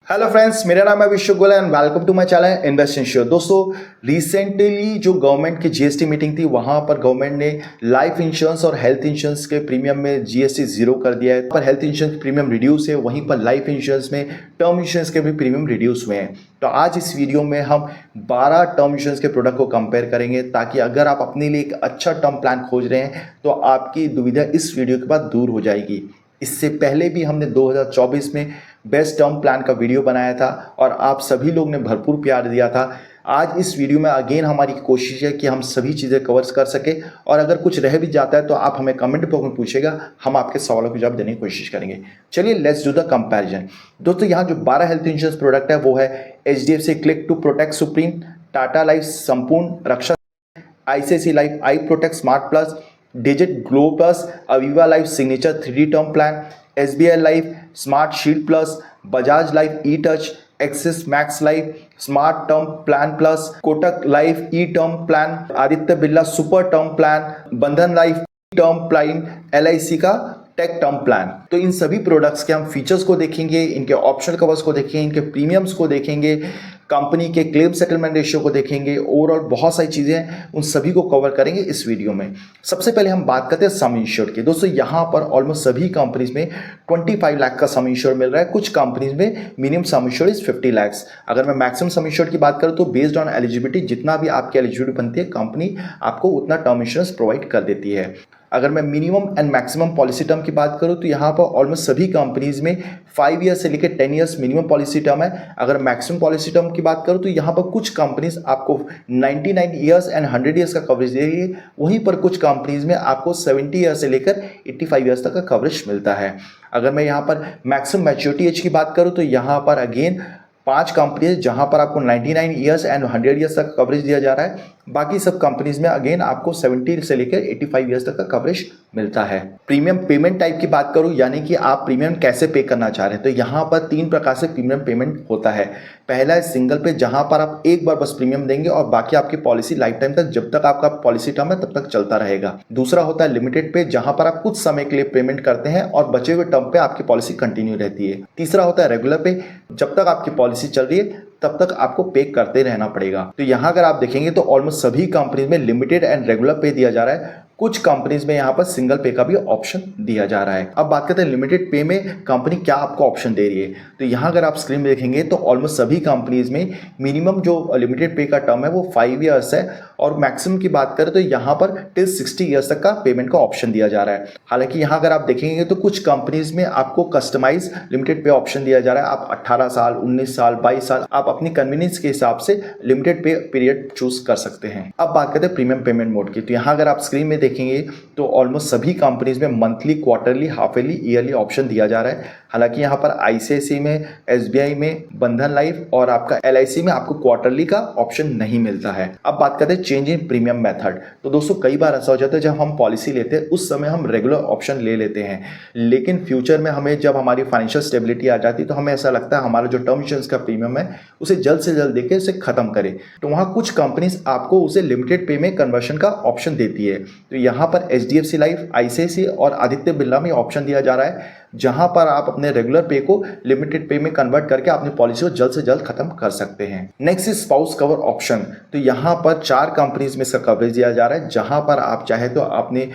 Hello friends, मेरा नाम है Vishwa Goyal and welcome to my channel invest insure. दोस्तों, रिसेंटली जो गवर्नमेंट की जीएसटी मीटिंग थी, वहां पर गवर्नमेंट ने लाइफ इंश्योरेंस और हेल्थ इंश्योरेंस के प्रीमियम में जीएसटी जीरो कर दिया है। पर हेल्थ इंश्योरेंस प्रीमियम रिड्यूस है, वहीं पर लाइफ इंश्योरेंस में टर्म इंश्योरेंस के भी प्रीमियम रिड्यूस हुए हैं। तो आज इस वीडियो में हम 12 टर्म इंश्योरेंस के प्रोडक्ट को कंपेयर करेंगे, ताकि अगर आप अपने लिए एक अच्छा टर्म प्लान खोज रहे हैं तो आपकी दुविधा इस वीडियो के बाद दूर हो जाएगी। इससे पहले भी हमने 2024 में बेस्ट टर्म प्लान का वीडियो बनाया था और आप सभी लोग ने भरपूर प्यार दिया था। आज इस वीडियो में अगेन हमारी कोशिश है कि हम सभी चीज़ें कवर कर सके, और अगर कुछ रह भी जाता है तो आप हमें कमेंट बॉक्स में पूछेगा, हम आपके सवालों के जवाब देने की कोशिश करेंगे। चलिए लेट्स डू द कंपैरिजन। दोस्तों, यहाँ जो 12 हेल्थ इंश्योरेंस प्रोडक्ट है वो है HDFC click to protect supreme, Tata life Sampoorna Raksha, ICICI life i protect smart plus, digit glow plus, Aviva life signature 3D term plan, SBI life smart shield plus, Bajaj life e touch, Axis Max life smart term plan plus, Kotak life e term plan, Aditya Birla super term plan, Bandhan life term plan, LIC का tech term plan. तो इन सभी products के हम features को देखेंगे, इनके optional covers को देखेंगे, इनके प्रीमियम्स को देखेंगे, कंपनी के क्लेम सेटलमेंट रेशियो को देखेंगे, ओवरऑल बहुत सारी चीज़ें, उन सभी को कवर करेंगे इस वीडियो में। सबसे पहले हम बात करते हैं सम इंश्योर्ड की। दोस्तों, यहाँ पर ऑलमोस्ट सभी कंपनीज में 25 लाख का सम इंश्योर्ड मिल रहा है। कुछ कंपनीज में minimum some insured is 50 lakh. अगर मैं मैक्सिमम सम इंश्योर्ड की बात करूँ तो बेस्ड ऑन एलिजिबिलिटी, जितना भी आपकी एलिजिबिलिटी बनती है, कंपनी आपको उतना टर्म इंश्योरेंस प्रोवाइड कर देती है। अगर मैं minimum and maximum policy term की बात करूं तो यहाँ पर ऑलमोस्ट सभी कंपनीज में 5 ईयर से लेकर 10 ईयर्स मिनिमम पॉलिसी टर्म है। अगर मैक्सिमम पॉलिसी टर्म की बात करूं तो यहाँ पर कुछ कंपनीज आपको 99 ईयर्स एंड 100 ईयर्स का कवरेज दे रही है, वहीं पर कुछ कंपनीज में आपको 70 ईयर्स से लेकर 85 ईयर्स तक का कवरेज मिलता है। अगर मैं यहाँ पर मैक्सिमम मैच्योरिटी एज की बात करूँ तो यहाँ पर अगेन 5 कंपनीज जहां पर आपको 99 ईयर्स एंड 100 ईयर्स तक कवरेज दिया जा रहा है। बाकी सब कंपनीज में अगेन आपको 70 से लेकर 85 ईयर्स तक का कवरेज मिलता है। प्रीमियम पेमेंट टाइप की बात करूं, यानी कि आप प्रीमियम कैसे पे करना चाह रहे हैं, तो यहाँ पर 3 प्रकार से प्रीमियम पेमेंट होता है। पहला है सिंगल पे, जहां पर आप एक बार बस प्रीमियम देंगे और बाकी आपकी पॉलिसी लाइफ टाइम तक, जब तक आपका पॉलिसी टर्म है तब तक चलता रहेगा। दूसरा होता है लिमिटेड पे, जहां पर आप कुछ समय के लिए पेमेंट करते हैं और बचे हुए टर्म पे आपकी पॉलिसी कंटिन्यू रहती है। तीसरा होता है रेगुलर पे, जब तक आपकी पॉलिसी चल रही है तब तक आपको पे करते रहना पड़ेगा। तो यहां अगर आप देखेंगे तो ऑलमोस्ट सभी कंपनीज में लिमिटेड एंड रेगुलर पे दिया जा रहा है। कुछ कंपनीज में यहाँ पर सिंगल पे का भी ऑप्शन दिया जा रहा है। अब बात करते हैं लिमिटेड पे में कंपनी क्या आपको ऑप्शन दे रही है। तो यहाँ अगर आप स्क्रीन में देखेंगे तो ऑलमोस्ट सभी कंपनीज में मिनिमम जो लिमिटेड पे का टर्म है वो 5 ईयर्स है, और मैक्सिमम की बात करें तो यहाँ पर टिल 60 ईयर्स तक का पेमेंट का ऑप्शन दिया जा रहा है। हालांकि यहाँ अगर आप देखेंगे तो कुछ कंपनीज में आपको कस्टमाइज लिमिटेड पे ऑप्शन दिया जा रहा है। आप 18 साल, 19 साल, 22 साल आप अपनी कन्वीनियंस के हिसाब से लिमिटेड पे पीरियड चूज कर सकते हैं। अब बात करते हैं प्रीमियम पेमेंट मोड की। तो यहाँ अगर आप स्क्रीन में देखेंगे तो ऑलमोस्ट सभी कंपनीज में monthly, quarterly, half yearly, yearly option दिया जा रहा है। हालांकि यहाँ पर ICICI में, SBI में, बंधन लाइफ और आपका LIC में आपको क्वार्टरली का ऑप्शन नहीं मिलता है। अब बात करते हैं चेंज इन प्रीमियम मेथड। तो दोस्तों, कई बार ऐसा हो जाता है जब हम पॉलिसी लेते हैं उस समय हम रेगुलर ऑप्शन ले लेते हैं, लेकिन फ्यूचर में हमें जब हमारी फाइनेंशियल स्टेबिलिटी आ जाती है तो हमें ऐसा लगता है हमारा जो टर्म इंश्योरेंस का प्रीमियम है उसे जल्द से जल्द देके उसे खत्म करें। तो वहाँ कुछ कंपनीज आपको उसे लिमिटेड पे में कन्वर्शन का ऑप्शन देती है। तो यहाँ पर HDFC लाइफ, ICICI और आदित्य बिरला में ऑप्शन दिया जा रहा है, जहां पर आप अपने रेगुलर पे को लिमिटेड पे में कन्वर्ट करके अपनी पॉलिसी को जल्द से जल्द खत्म कर सकते हैं। Next is spouse cover option. तो यहां पर 4 कंपनीज में इसका कवरेज दिया जा रहा है, जहां पर आप चाहे तो अपने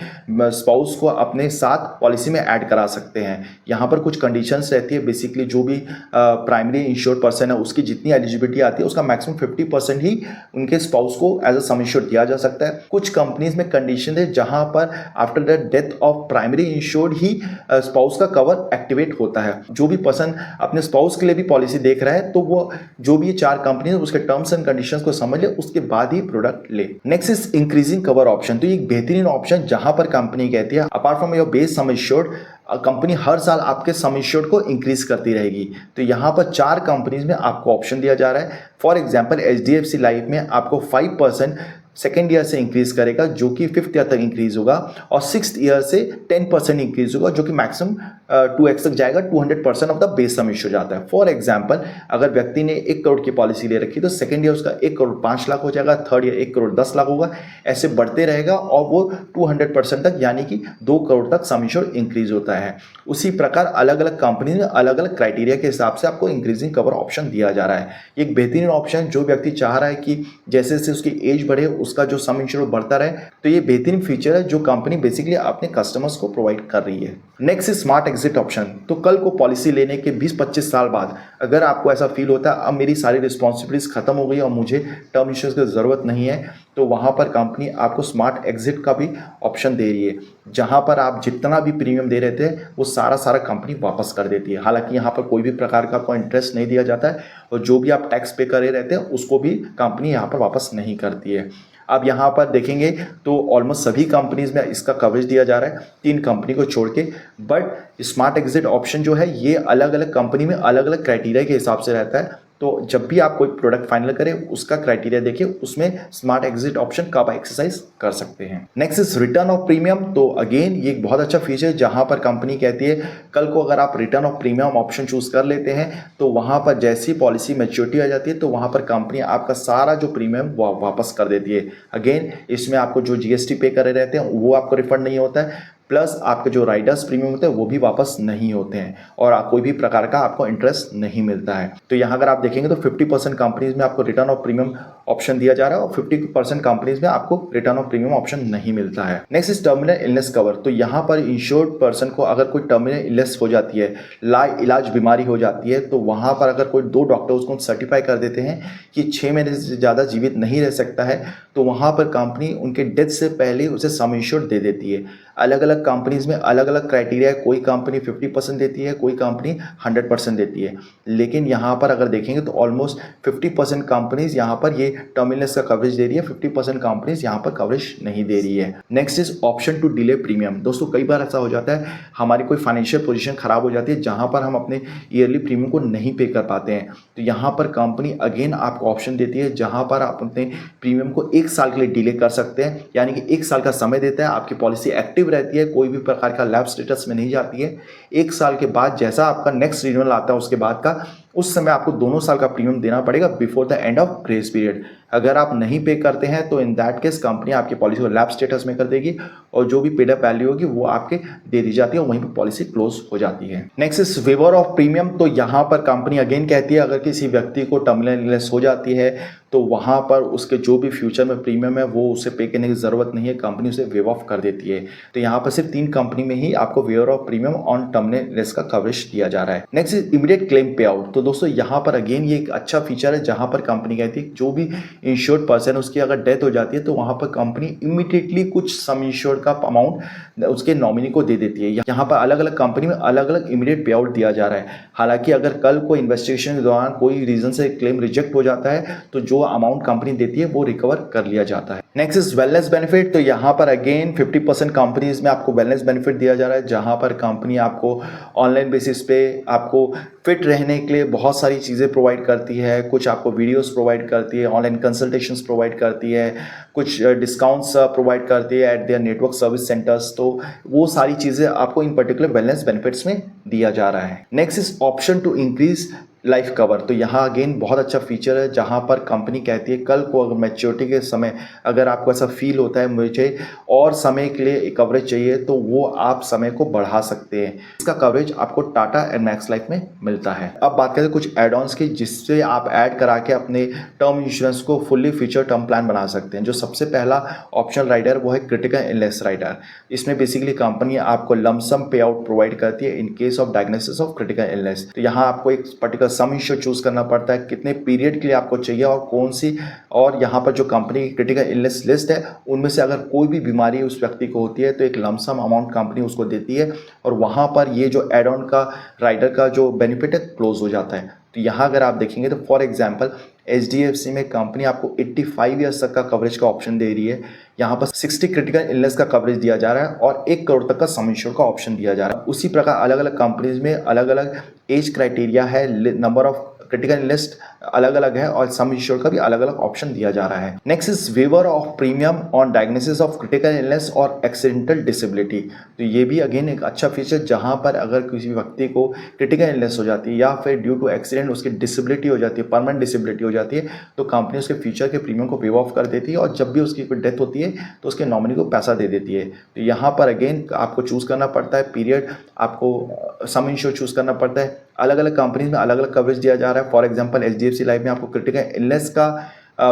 स्पाउस को अपने साथ पॉलिसी में ऐड करा सकते हैं। यहां पर कुछ कंडीशंस रहती है। बेसिकली जो भी प्राइमरी इंश्योर्ड पर्सन है उसकी जितनी एलिजिबिलिटी आती है उसका मैक्सिमम 50% ही उनके स्पाउस को एज अ सम इंश्योर्ड दिया जा सकता है। कुछ कंपनीज में कंडीशन है जहां पर after the death of primary insured he spouse का कवर एक्टिवेट होता है। जो भी पर्सन अपने स्पाउस के लिए भी पॉलिसी देख रहा है तो वो जो भी ये 4 कंपनी है उसके टर्म्स एंड कंडीशंस को समझ ले, उसके बाद ही प्रोडक्ट ले। Next is increasing cover option. तो ये एक बेहतरीन ऑप्शन जहां पर कंपनी कहती है apart from your base sum insured, company हर साल आपके सम इंश्योर्ड को इंक्रीज करती रहेगी। तो यहाँ पर 4 कंपनीज में आपको ऑप्शन दिया जा रहा है। फॉर एग्जाम्पल HDFC लाइफ में आपको 5% सेकेंड ईयर से इंक्रीज करेगा, जो कि 5th ईयर तक इंक्रीज होगा, और 6th ईयर से 10% इंक्रीज होगा, जो कि मैक्सिमम 2x तक जाएगा, 200% of the base sum assured जाता है। फॉर एग्जाम्पल, अगर व्यक्ति ने 1 करोड़ की पॉलिसी ले रखी तो सेकेंड ईयर उसका 1 करोड़ 5 लाख हो जाएगा, थर्ड ईयर 1 करोड़ 10 लाख होगा, ऐसे बढ़ते रहेगा और वो 200% तक यानी कि 2 करोड़ तक सम इश्योर इंक्रीज होता है। उसी प्रकार अलग अलग कंपनी में अलग अलग क्राइटेरिया के हिसाब से आपको इंक्रीजिंग कवर ऑप्शन दिया जा रहा है। एक बेहतरीन ऑप्शन, जो व्यक्ति चाह रहा है कि जैसे जैसे उसकी एज बढ़े उसका जो सम इंश्योर बढ़ता रहे, तो ये बेहतरीन फीचर है जो कंपनी बेसिकली अपने कस्टमर्स को प्रोवाइड कर रही है। Next is smart exit option. तो कल को पॉलिसी लेने के 20-25 साल बाद अगर आपको ऐसा फील होता है अब मेरी सारी रिस्पॉन्सिबिलिटीज खत्म हो गई और मुझे टर्म इंश्योरेंस की जरूरत नहीं है, तो वहां पर कंपनी आपको स्मार्ट एग्जिट का भी ऑप्शन दे रही है, जहां पर आप जितना भी प्रीमियम दे रहे थे वो सारा कंपनी वापस कर देती है। हालांकि यहाँ पर कोई भी प्रकार का आपको इंटरेस्ट नहीं दिया जाता है और जो भी आप टैक्स पे करे रहते हैं उसको भी कंपनी यहाँ पर वापस नहीं करती है। अब यहाँ पर देखेंगे तो ऑलमोस्ट सभी कंपनीज में इसका कवरेज दिया जा रहा है, 3 कंपनी को छोड़ के। बट स्मार्ट एग्जिट ऑप्शन जो है ये अलग अलग कंपनी में अलग अलग क्राइटेरिया के हिसाब से रहता है। तो जब भी आप कोई प्रोडक्ट फाइनल करें उसका क्राइटेरिया देखिए, उसमें स्मार्ट एग्जिट ऑप्शन कब एक्सरसाइज कर सकते हैं। Next is return of premium. तो अगेन ये एक बहुत अच्छा फीचर है जहां पर कंपनी कहती है कल को अगर आप return of premium option choose कर लेते हैं तो वहां पर जैसी पॉलिसी मैच्योरिटी आ जाती है तो वहां पर कंपनी आपका सारा जो प्रीमियम वो वापस कर देती है। अगेन इसमें आपको जो जीएसटी पे करे रहते हैं वो आपको रिफंड नहीं होता है, प्लस आपके जो राइडर्स प्रीमियम होते हैं वो भी वापस नहीं होते हैं और कोई भी प्रकार का आपको इंटरेस्ट नहीं मिलता है। तो यहाँ अगर आप देखेंगे तो 50% कंपनीज में आपको रिटर्न ऑफ प्रीमियम ऑप्शन दिया जा रहा है और 50% कंपनीज में आपको रिटर्न ऑफ प्रीमियम ऑप्शन नहीं मिलता है। Next is terminal illness cover. तो यहाँ पर इंश्योर्ड पर्सन को अगर कोई टर्मिनल इलनेस हो जाती है, लाइलाज बीमारी हो जाती है, तो वहाँ पर अगर कोई 2 डॉक्टर उसको सर्टिफाई कर देते हैं कि 6 महीने से ज़्यादा जीवित नहीं रह सकता है, तो वहाँ पर कंपनी उनके डेथ से पहले उसे सम इंश्योर्ड दे देती है। अलग अलग कंपनीज में अलग अलग क्राइटेरिया है, कोई कंपनी 50% देती है, कोई कंपनी 100% देती है, लेकिन यहाँ पर अगर देखेंगे तो ऑलमोस्ट 50% कंपनीज यहाँ पर ये टर्मिनल्स का कवरेज दे रही है, 50% कंपनीज यहाँ पर कवरेज नहीं दे रही है। Next is option to delay premium. दोस्तों कई बार ऐसा हो जाता है हमारी कोई फाइनेंशियल पोजीशन खराब हो जाती है जहाँ पर हम अपने ईयरली प्रीमियम को नहीं पे कर पाते हैं, तो यहाँ पर कंपनी अगेन आपको ऑप्शन देती है जहाँ पर आप अपने प्रीमियम को 1 साल के लिए डिले कर सकते हैं, यानी कि 1 साल का समय देता है, आपकी पॉलिसी एक्टिव रहती है, कोई भी प्रकार का लैप्स स्टेटस में नहीं जाती है। 1 साल के बाद जैसा आपका नेक्स्ट रिन्यूअल आता है उसके बाद का, उस समय आपको 2 साल का प्रीमियम देना पड़ेगा before the end of grace period. अगर आप नहीं पे करते हैं तो इन दैट केस कंपनी आपकी पॉलिसी को लैप्स स्टेटस में कर देगी और जो भी पेड अप वैल्यू होगी वो आपके दे दी जाती है और वहीं पर पॉलिसी क्लोज हो जाती है। Next is waiver of premium. तो यहाँ पर कंपनी अगेन कहती है अगर किसी व्यक्ति को टर्मिनल इलनेस हो जाती है तो वहाँ पर उसके जो भी फ्यूचर में प्रीमियम है वो उसे पे करने की ज़रूरत नहीं है, कंपनी उसे वेव ऑफ कर देती है। तो यहाँ पर सिर्फ 3 कंपनी में ही आपको waiver of premium on terminal illness का कवरेज दिया जा रहा है। Next is immediate claim payout. तो दोस्तों यहाँ पर अगेन ये एक अच्छा फीचर है जहाँ पर कंपनी कहती है जो भी इंश्योर्ड पर्सन उसकी अगर डेथ हो जाती है तो वहाँ पर कंपनी इमीडिएटली कुछ सम इंश्योर्ड का अमाउंट उसके नॉमिनी को दे देती है। यहाँ पर अलग अलग कंपनी में अलग अलग इमीडिएट पे आउट दिया जा रहा है। हालांकि अगर कल को इन्वेस्टिगेशन के दौरान कोई रीजन से क्लेम रिजेक्ट हो जाता है तो जो अमाउंट कंपनी देती है वो रिकवर कर लिया जाता है। Next is wellness benefit. तो यहाँ पर अगेन 50% कंपनीज में आपको वेलनेस बेनिफिट दिया जा रहा है जहाँ पर कंपनी आपको ऑनलाइन बेसिस पे आपको फिट रहने के लिए बहुत सारी चीज़ें प्रोवाइड करती है, कुछ आपको वीडियोस प्रोवाइड करती है, ऑनलाइन कंसल्टेशंस प्रोवाइड करती है, कुछ डिस्काउंट्स प्रोवाइड करती है eight there network service centres. तो वो सारी चीज़ें आपको इन पर्टिकुलर वेलनेस बेनिफिट्स में दिया जा रहा है। Next is option to increase life cover. तो यहाँ अगेन बहुत अच्छा फीचर है जहाँ पर कंपनी कहती है कल को अगर मैच्योरिटी के समय अगर आपको ऐसा फील होता है मुझे और समय के लिए कवरेज चाहिए तो वो आप समय को बढ़ा सकते हैं। इसका कवरेज आपको टाटा एंड मैक्स लाइफ में मिलता है। अब बात करते हैं कुछ एड ऑन्स की जिससे आप ऐड करा के अपने टर्म इंश्योरेंस को फुल्ली फीचर टर्म प्लान बना सकते हैं। जो सबसे पहला ऑप्शनल राइडर वो है क्रिटिकल इलनेस राइडर। इसमें बेसिकली कंपनी आपको लमसम पे आउट प्रोवाइड करती है in case of diagnosis of critical illness. तो यहाँ आपको एक पर्टिकुलर सम इंश्योर चूज करना पड़ता है, कितने पीरियड के लिए आपको चाहिए और कौन सी, और यहाँ पर जो कंपनी की क्रिटिकल इलनेस लिस्ट है उनमें से अगर कोई भी बीमारी उस व्यक्ति को होती है तो एक लमसम अमाउंट कंपनी उसको देती है और वहाँ पर ये जो एड ऑन का राइडर का जो बेनिफिट है क्लोज हो जाता है। तो यहाँ अगर आप देखेंगे तो फॉर एग्जांपल HDFC में कंपनी आपको 85 ईयर्स तक का कवरेज का ऑप्शन दे रही है। यहाँ पर 60 क्रिटिकल इलनेस का कवरेज दिया जा रहा है और 1 करोड़ तक का सम इंश्योर का ऑप्शन दिया जा रहा है। उसी प्रकार अलग अलग कंपनीज में अलग अलग एज क्राइटेरिया है, नंबर ऑफ क्रिटिकल इलनेस अलग अलग है और सम इंश्योर्ड का भी अलग अलग ऑप्शन दिया जा रहा है। Next is waiver of premium on diagnosis of critical illness और एक्सीडेंटल डिसेबिलिटी। तो ये भी अगेन एक अच्छा फीचर, जहां पर अगर किसी व्यक्ति को क्रिटिकल इलनेस हो जाती है या फिर ड्यू टू एक्सीडेंट उसकी डिसेबिलिटी हो जाती है, परमानेंट डिसेबिलिटी हो जाती है, तो कंपनी उसके फ्यूचर के प्रीमियम को वेव ऑफ कर देती है और जब भी उसकी कोई डेथ होती है तो उसके नॉमिनी को पैसा दे देती है। तो यहाँ पर अगेन आपको चूज़ करना पड़ता है पीरियड, आपको सम इंश्योर चूज़ करना पड़ता है। अलग अलग कंपनीज में अलग अलग कवरेज दिया जा रहा है। फॉर एग्जांपल एचडीएफसी लाइफ में आपको क्रिटिकल इलनेस का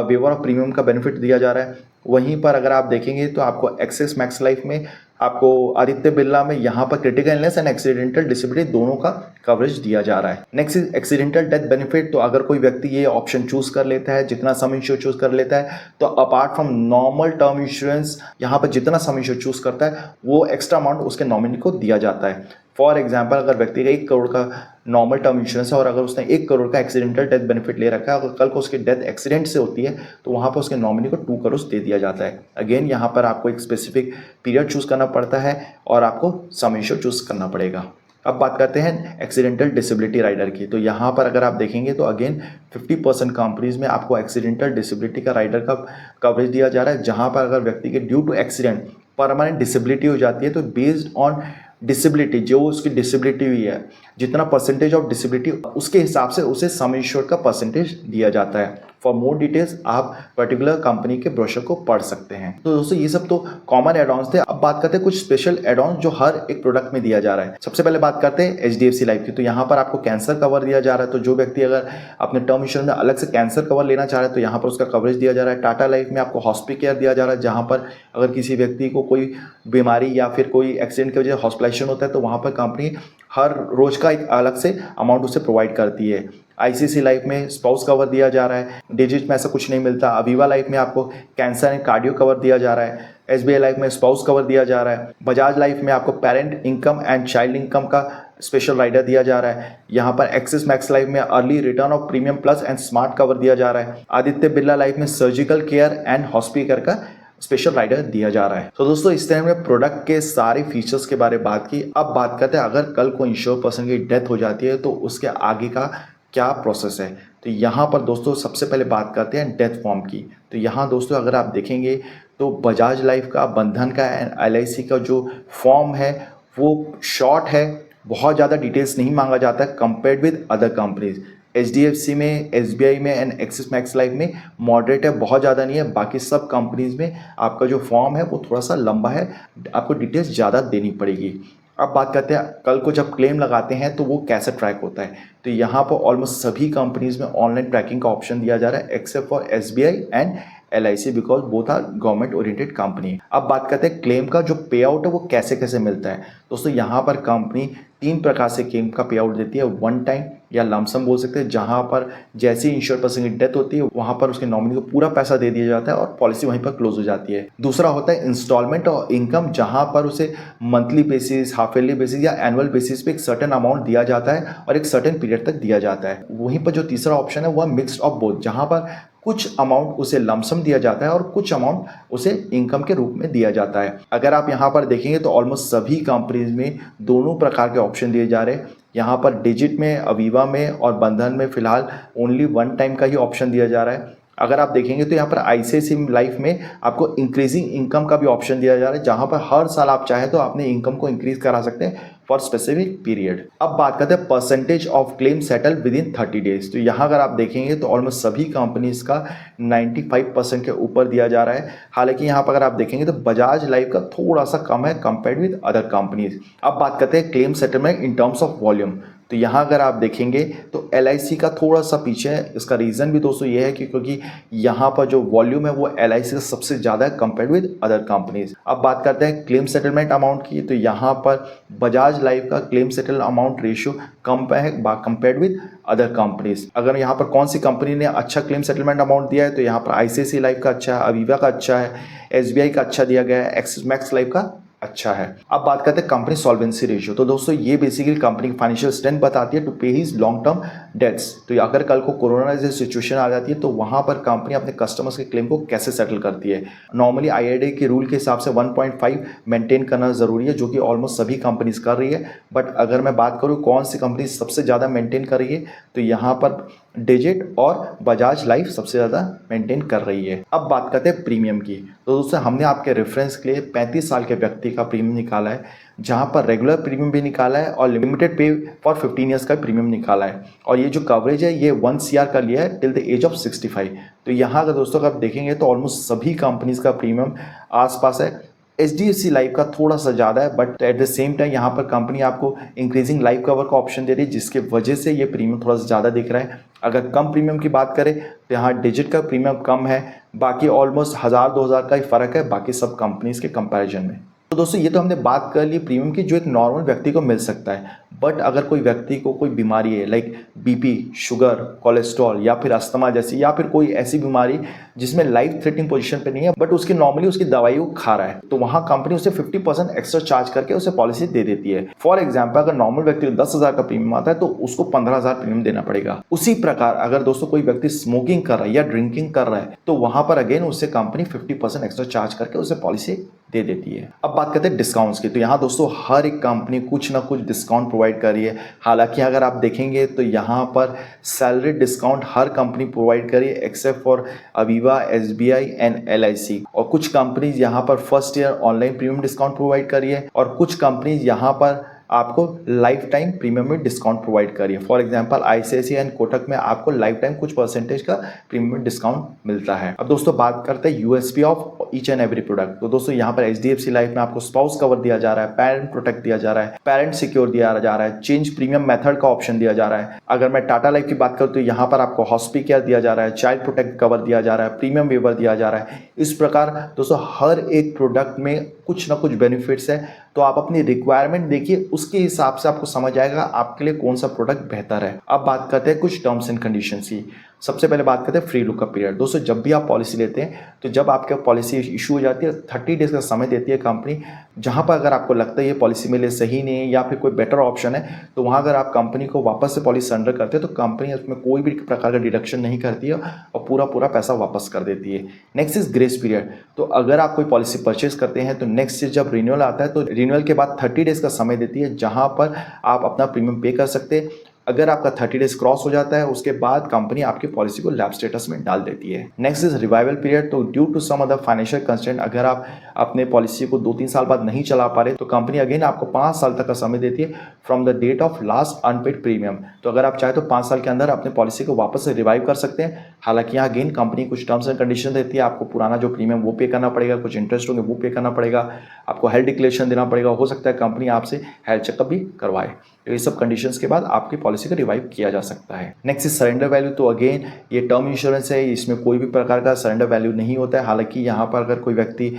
वेवर ऑफ प्रीमियम का बेनिफिट दिया जा रहा है। वहीं पर अगर आप देखेंगे तो आपको एक्सिस मैक्स लाइफ में, आपको आदित्य बिरला में यहाँ पर critical illness and accidental disability दोनों का कवरेज दिया जा रहा है। Next is accidental death benefit. तो अगर कोई व्यक्ति ये ऑप्शन चूज कर लेता है, जितना सम इंश्योर चूज कर लेता है, तो apart from normal term insurance यहाँ पर जितना सम इंश्योर चूज करता है वो एक्स्ट्रा अमाउंट उसके नॉमिनी को दिया जाता है। फॉर एग्जाम्पल अगर व्यक्ति का 1 करोड़ का नॉर्मल टर्म इंश्योरेंस है और अगर उसने 1 करोड़ का एक्सीडेंटल डेथ बेनिफिट ले रखा है, अगर कल को उसकी डेथ एक्सीडेंट से होती है तो वहाँ पर उसके नॉमिनी को 2 करोड़ दे दिया जाता है। अगेन यहाँ पर आपको एक स्पेसिफिक पीरियड चूज करना पड़ता है और आपको सम इंश्योर चूज करना पड़ेगा। अब बात करते हैं एक्सीडेंटल डिसेबिलिटी राइडर की। तो यहाँ पर अगर आप देखेंगे तो अगेन 50% कंपनीज में आपको एक्सीडेंटल डिसेबिलिटी का राइडर का कवरेज दिया जा रहा है, जहाँ पर अगर व्यक्ति के due to accident permanent disability हो जाती है तो बेस्ड ऑन डिसेबिलिटी, जो उसकी डिसेबिलिटी हुई है, जितना परसेंटेज ऑफ डिसेबिलिटी उसके हिसाब से उसे सम इंश्योर्ड का परसेंटेज दिया जाता है। फॉर मोर डिटेल्स आप पर्टिकुलर कंपनी के ब्रोशर को पढ़ सकते हैं। तो दोस्तों ये सब तो कॉमन एड ऑन्स थे। अब बात करते हैं कुछ स्पेशल एड ऑन जो हर एक प्रोडक्ट में दिया जा रहा है। सबसे पहले बात करते हैं एचडीएफसी लाइफ की। तो यहाँ पर आपको कैंसर कवर दिया जा रहा है। तो जो व्यक्ति अगर अपने टर्म इंश्योरेंस में अलग से कैंसर कवर लेना चाह रहा है तो यहाँ पर उसका कवरेज दिया जा रहा है। टाटा लाइफ में आपको हॉस्पिटल केयर दिया जा रहा है, जहाँ पर अगर किसी व्यक्ति को कोई बीमारी या फिर कोई एक्सीडेंट की वजह से हॉस्पिटलाइजेशन होता है तो वहाँ पर कंपनी हर रोज का एक अलग से अमाउंट उसे प्रोवाइड करती है। आईसीसी लाइफ में स्पाउस कवर दिया जा रहा है, डिजिट में ऐसा कुछ नहीं मिलता। अवीवा लाइफ में आपको कैंसर एंड कार्डियो कवर दिया जा रहा है। एसबीआई लाइफ में स्पाउस कवर दिया जा रहा है। बजाज लाइफ में आपको parent income and child income का स्पेशल राइडर दिया जा रहा है। यहाँ पर एक्सिस मैक्स लाइफ में early return of premium plus and smart cover दिया जा रहा है। आदित्य बिरला लाइफ में surgical care and hospital care का स्पेशल राइडर दिया जा रहा है। तो दोस्तों इस तरह हमने प्रोडक्ट के सारे फीचर्स के बारे में बात की। अब बात करते हैं अगर कल को इंश्योर पर्सन की डेथ हो जाती है तो उसके आगे का क्या प्रोसेस है। तो यहाँ पर दोस्तों सबसे पहले बात करते हैं डेथ फॉर्म की। तो यहाँ दोस्तों अगर आप देखेंगे तो बजाज लाइफ का, बंधन का एंड एलआईसी का जो फॉर्म है वो शॉर्ट है, बहुत ज़्यादा डिटेल्स नहीं मांगा जाता है compared with other companies. HDFC में, एसबीआई में एंड एक्सिस मैक्स लाइफ में मॉडरेट है, बहुत ज़्यादा नहीं है। बाकी सब कंपनीज में आपका जो फॉर्म है वो थोड़ा सा लंबा है, आपको डिटेल्स ज़्यादा देनी पड़ेगी। अब बात करते हैं कल को जब क्लेम लगाते हैं तो वो कैसे ट्रैक होता है। तो यहाँ पर ऑलमोस्ट सभी कंपनीज में ऑनलाइन ट्रैकिंग का ऑप्शन दिया जा रहा है except for SBI and LIC because both are government oriented company. अब बात करते हैं क्लेम का जो पे आउट है वो कैसे कैसे मिलता है। दोस्तों यहाँ पर कंपनी 3 प्रकार से क्लेम का पे आउट देती है। वन टाइम या लमसम बोल सकते हैं, जहाँ पर जैसे ही इंश्योर पर्सन की डेथ होती है वहाँ पर उसके नॉमिनी को पूरा पैसा दे दिया जाता है और पॉलिसी वहीं पर क्लोज हो जाती है। दूसरा होता है इंस्टॉलमेंट और इनकम, जहाँ पर उसे monthly basis, half yearly basis या एनुअल बेसिस पे एक सर्टेन अमाउंट दिया जाता है और एक सर्टेन पीरियड तक दिया जाता है। वहीं पर जो तीसरा ऑप्शन है वह मिक्स्ड ऑफ बोथ, जहाँ पर कुछ अमाउंट उसे लमसम दिया जाता है और कुछ अमाउंट उसे इनकम के रूप में दिया जाता है। अगर आप यहाँ पर देखेंगे तो ऑलमोस्ट सभी कंपनीज में दोनों प्रकार के ऑप्शन दिए जा रहे हैं। यहाँ पर डिजिट में, अवीवा में और बंधन में फिलहाल ओनली वन टाइम का ही ऑप्शन दिया जा रहा है। अगर आप देखेंगे तो यहाँ पर आईसीआईसीआई लाइफ में आपको इंक्रीजिंग इनकम का भी ऑप्शन दिया जा रहा है, जहाँ पर हर साल आप चाहे तो अपने इनकम को इंक्रीज करा सकते हैं फॉर स्पेसिफिक पीरियड। अब बात करते हैं percentage of claim settle with in 30 days. तो यहाँ अगर आप देखेंगे तो ऑलमोस्ट सभी कंपनीज का 95% के ऊपर दिया जा रहा है। हालांकि यहाँ पर अगर आप देखेंगे तो बजाज लाइफ का थोड़ा सा कम है कंपेयर्ड विद अदर कंपनीज। अब बात करते हैं claim settlement in terms of volume. तो यहाँ अगर आप देखेंगे तो एलआईसी का थोड़ा सा पीछे है। इसका रीज़न भी दोस्तों ये है कि क्योंकि यहाँ पर जो वॉल्यूम है वो एलआईसी का सबसे ज़्यादा है कंपेयर्ड विद अदर कंपनीज। अब बात करते हैं क्लेम सेटलमेंट अमाउंट की। तो यहाँ पर बजाज लाइफ का क्लेम सेटल अमाउंट रेशियो कम पे है कंपेयर्ड विद अदर कंपनीज। अगर यहाँ पर कौन सी कंपनी ने अच्छा क्लेम सेटलमेंट अमाउंट दिया है तो यहाँ पर आईसीआईसीआई लाइफ का अच्छा है, अवीवा का अच्छा है, एसबीआई का अच्छा दिया गया है, एक्सिस मैक्स लाइफ का अच्छा है। अब बात करते हैं कंपनी सॉल्वेंसी रेशियो। तो दोस्तों ये बेसिकली कंपनी की फाइनेंशियल स्ट्रेंथ बताती है टू पे हिज लॉन्ग टर्म डेट्स। तो अगर कल को कोरोना जैसी सिचुएशन आ जाती है तो वहां पर कंपनी अपने कस्टमर्स के क्लेम को कैसे सेटल करती है। नॉर्मली IRDAI के रूल के हिसाब से 1.5 मेंटेन करना जरूरी है, जो कि ऑलमोस्ट सभी कंपनीज कर रही है। बट अगर मैं बात करूँ कौन सी कंपनी सबसे ज़्यादा मेंटेन कर रही है, तो यहाँ पर डिजिट और बजाज लाइफ सबसे ज़्यादा मेंटेन कर रही है। अब बात करते हैं प्रीमियम की। तो दोस्तों हमने आपके रेफरेंस के लिए 35 साल के व्यक्ति का प्रीमियम निकाला है, जहां पर रेगुलर प्रीमियम भी निकाला है और लिमिटेड पे फॉर 15 ईयर्स का प्रीमियम निकाला है। और ये जो कवरेज है ये 1 CR का लिया है टिल द एज ऑफ 65। तो यहाँ अगर दोस्तों आप देखेंगे तो ऑलमोस्ट सभी कंपनीज का प्रीमियम आसपास है। HDFC लाइफ का थोड़ा सा ज़्यादा है, but at the same time यहाँ पर कंपनी आपको इंक्रीजिंग लाइफ कवर का ऑप्शन दे रही है, जिसके वजह से ये प्रीमियम थोड़ा सा ज़्यादा दिख रहा है। अगर कम प्रीमियम की बात करें तो यहाँ डिजिट का प्रीमियम कम है, बाकी ऑलमोस्ट 1000-2000 का ही फर्क है बाकी सब कंपनीज के कंपैरिजन में। तो दोस्तों ये तो हमने बात कर ली प्रीमियम की जो एक नॉर्मल व्यक्ति को मिल सकता है। बट अगर कोई व्यक्ति को कोई बीमारी है लाइक BP, शुगर, कोलेस्ट्रॉल या फिर अस्थमा जैसी, या फिर कोई ऐसी बीमारी जिसमें लाइफ थ्रेटनिंग पोजीशन पे नहीं है बट उसकी नॉर्मली उसकी दवाई वो खा रहा है, तो वहाँ कंपनी उसे 50% एक्स्ट्रा चार्ज करके उसे पॉलिसी दे देती है। फॉर एग्जाम्पल अगर नॉर्मल व्यक्ति को 10,000 का प्रीमियम आता है तो उसको 15,000 प्रीमियम देना पड़ेगा। उसी प्रकार अगर दोस्तों कोई व्यक्ति स्मोकिंग कर रहा है या ड्रिंकिंग कर रहा है तो वहां पर अगेन उससे कंपनी 50% एक्स्ट्रा चार्ज करके उसे पॉलिसी दे देती है। अब बात करते हैं डिस्काउंट्स की। तो यहाँ दोस्तों हर एक कंपनी कुछ ना कुछ डिस्काउंट प्रोवाइड कर रही है। हालांकि अगर आप देखेंगे तो यहाँ पर सैलरी डिस्काउंट हर कंपनी प्रोवाइड कर रही है except for Aviva, SBI and LIC। और कुछ कंपनीज यहाँ पर first year online premium discount provide कर रही है और कुछ कंपनीज यहाँ पर आपको लाइफ टाइम प्रीमियम में डिस्काउंट प्रोवाइड करिए। For example ICICI and Kotak में आपको लाइफ टाइम कुछ परसेंटेज का प्रीमियम डिस्काउंट मिलता है। अब दोस्तों बात करते हैं USP of each and every product. तो दोस्तों यहाँ पर HDFC लाइफ में आपको स्पाउस कवर दिया जा रहा है, पेरेंट प्रोटेक्ट दिया जा रहा है, पेरेंट सिक्योर दिया जा रहा है, चेंज प्रीमियम मेथड का ऑप्शन दिया जा रहा है। अगर मैं टाटा लाइफ की बात करूँ तो यहाँ पर आपको हॉस्पी केयर दिया जा रहा है, चाइल्ड प्रोटेक्ट कवर दिया जा रहा है, प्रीमियम वेवर दिया जा रहा है। इस प्रकार दोस्तों हर एक प्रोडक्ट में कुछ ना कुछ बेनिफिट्स है। तो आप अपनी रिक्वायरमेंट देखिए, उसके हिसाब से आपको समझ आएगा आपके लिए कौन सा प्रोडक्ट बेहतर है। अब बात करते हैं कुछ टर्म्स एंड कंडीशंस की। सबसे पहले बात करते हैं फ्री लुकअप पीरियड। दोस्तों जब भी आप पॉलिसी लेते हैं तो जब आपके पॉलिसी इशू हो जाती है 30 डेज का समय देती है कंपनी, जहां पर अगर आपको लगता है ये पॉलिसी मेरे लिए सही नहीं है या फिर कोई बेटर ऑप्शन है तो वहां अगर आप कंपनी को वापस से पॉलिसी सरेंडर करते हैं तो कंपनी उसमें कोई भी प्रकार का डिडक्शन नहीं करती है और पूरा पैसा वापस कर देती है। Next is grace period. तो अगर आप कोई पॉलिसी परचेज करते हैं तो नेक्स्ट जब रिन्यूअल आता है तो रिन्यूअल के बाद 30 डेज का समय देती है जहां पर आप अपना प्रीमियम पे कर सकते हैं। अगर आपका 30 डेज क्रॉस हो जाता है उसके बाद कंपनी आपकी पॉलिसी को लैप्स स्टेटस में डाल देती है। Next is revival period. तो due to some other financial constraint अगर आप अपने पॉलिसी को 2-3 साल बाद नहीं चला पा रहे तो कंपनी अगेन आपको 5 साल तक का समय देती है from the date of last unpaid premium. तो अगर आप चाहे तो 5 साल के अंदर अपने पॉलिसी को वापस से रिवाइव कर सकते हैं। हालांकि यहाँ अगेन कंपनी कुछ टर्म्स एंड कंडीशन देती है, आपको पुराना जो प्रीमियम वो पे करना पड़ेगा, कुछ इंटरेस्ट होंगे वो पे करना पड़ेगा, आपको हेल्थ डिक्लेरेशन देना पड़ेगा, हो सकता है कंपनी आपसे हेल्थ चेकअप भी करवाए। तो ये सब कंडीशंस के बाद आपकी पॉलिसी को रिवाइव किया जा सकता है। Next is surrender value. तो अगेन ये टर्म इंश्योरेंस है, इसमें कोई भी प्रकार का सरेंडर वैल्यू नहीं होता है। हालांकि यहाँ पर अगर कोई व्यक्ति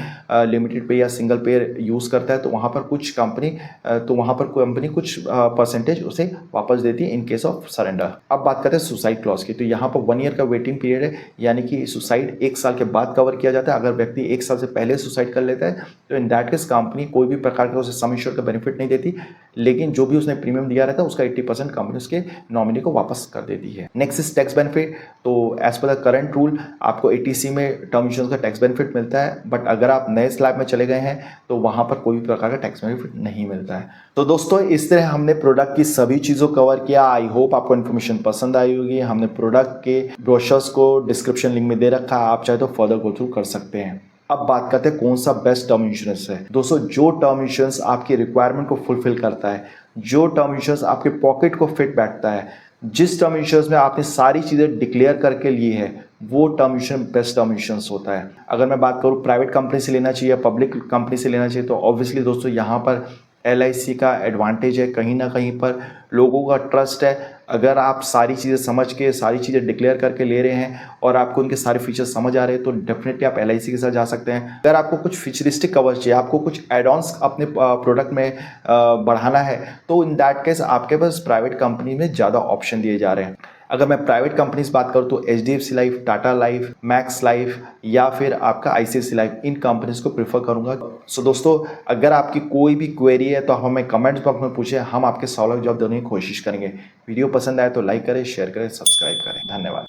लिमिटेड पे या सिंगल पे यूज़ करता है तो वहाँ पर कंपनी कुछ परसेंटेज उसे वापस देती है इन केस ऑफ सरेंडर। अब बात करते हैं सुसाइड क्लॉज की। तो यहाँ पर 1 ईयर का वेटिंग पीरियड है, यानी कि सुसाइड 1 साल के बाद कवर किया जाता है। अगर व्यक्ति 1 साल से पहले सुसाइड कर लेता है तो इन दैट केस कंपनी कोई भी प्रकार का उसे सम इंश्योर का बेनिफिट नहीं देती, लेकिन जो भी उसने प्रीमियम दिया रहता है उसका 80% कंपनी उसके नॉमिनी को वापस कर देती है। Next is tax benefit. तो as per the current rule आपको ATC में टर्म इंश्योरेंस का टैक्स बेनिफिट मिलता है, बट अगर आप नए स्लैब में चले गए हैं तो वहां पर कोई भी प्रकार का टैक्स बेनिफिट नहीं मिलता है। तो दोस्तों इस तरह हमने प्रोडक्ट की सभी चीज़ों कवर किया। आई होप आपको इन्फॉर्मेशन पसंद आई होगी। हमने प्रोडक्ट के ब्रोशर्स को डिस्क्रिप्शन लिंक में दे रखा है, आप चाहे तो फर्दर गो थ्रू कर सकते हैं। अब बात करते हैं कौन सा बेस्ट टर्म इंश्योरेंस है। दोस्तों जो टर्म इंश्योरेंस आपकी रिक्वायरमेंट को फुलफिल करता है, जो टर्म इंश्योरेंस आपके पॉकेट को फिट बैठता है, जिस टर्म इंश्योरेंस में आपने सारी चीज़ें डिक्लेयर करके ली है, वो term insurance best term insurance होता है। अगर मैं बात करूँ प्राइवेट कंपनी से लेना चाहिए या पब्लिक कंपनी से लेना चाहिए तो ऑब्वियसली दोस्तों यहाँ पर LIC का एडवांटेज है, कहीं ना कहीं पर लोगों का ट्रस्ट है। अगर आप सारी चीज़ें समझ के सारी चीज़ें डिक्लेयर करके ले रहे हैं और आपको उनके सारे फीचर्स समझ आ रहे हैं तो डेफिनेटली आप LIC के साथ जा सकते हैं। अगर आपको कुछ फ्यूचरिस्टिक कवर चाहिए, आपको कुछ एड ऑन्स अपने प्रोडक्ट में बढ़ाना है तो इन दैट केस आपके पास प्राइवेट कंपनी में ज़्यादा ऑप्शन दिए जा रहे हैं। अगर मैं प्राइवेट कंपनीज बात करूँ तो HDFC life, Tata life, max life या फिर आपका ICICI लाइफ, इन कंपनीज को प्रेफर करूंगा। सो दोस्तों, अगर आपकी कोई भी क्वेरी है तो हमें कमेंट्स बॉक्स में पूछे, हम आपके सवालों का जवाब देने की कोशिश करेंगे। वीडियो पसंद आए तो लाइक करें, शेयर करें, सब्सक्राइब करें। धन्यवाद।